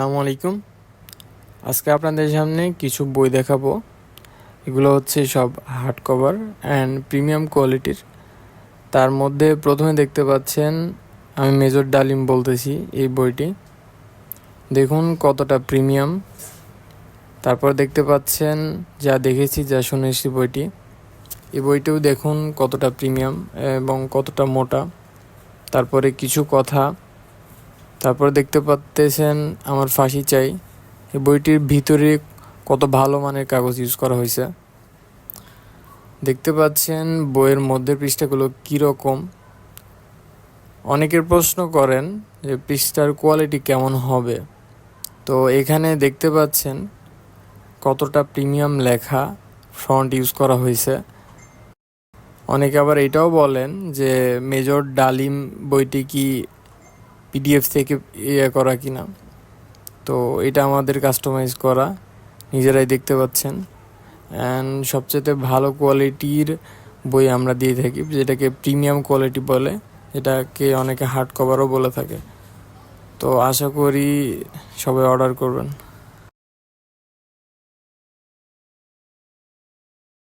আসসালামু আলাইকুম। আজকে আপনাদের সামনে কিছু বই দেখাবো। এগুলো হচ্ছে সব হার্ড কভার অ্যান্ড প্রিমিয়াম কোয়ালিটির। তার মধ্যে প্রথমে দেখতে পাচ্ছেন, আমি মেজর ডালিম বলতেছি এই বইটি। দেখুন কতটা প্রিমিয়াম। তারপর দেখতে পাচ্ছেন যা দেখেছি যা শুনেছি বইটি। এই বইটিও দেখুন কতটা প্রিমিয়াম এবং কতটা মোটা। তারপরে কিছু কথা। তারপর দেখতে পাচ্ছেন আমার ফাঁসি চাই। এই বইটির ভিতরে কত ভালো মানের কাগজ ইউজ করা হয়েছে। দেখতে পাচ্ছেন বইয়ের মধ্যে পৃষ্ঠাগুলো কীরকম। অনেকের প্রশ্ন করেন যে পৃষ্ঠার কোয়ালিটি কেমন হবে। তো এখানে দেখতে পাচ্ছেন কতটা প্রিমিয়াম লেখা ফন্ট ইউজ করা হয়েছে। অনেকে আবার এটাও বলেন যে মেজর ডালিম বইটি কি পিডিএফ থেকে করা কিনা। তো এটা আমাদের কাস্টমাইজ করা, নিজেরাই দেখতে পাচ্ছেন। অ্যান্ড সবচেয়ে ভালো কোয়ালিটির বই আমরা দিয়ে থাকি, যেটাকে প্রিমিয়াম কোয়ালিটি বলে, এটাকে অনেকে হার্ড কভারও বলে থাকে। তো আশা করি সবাই অর্ডার করবেন।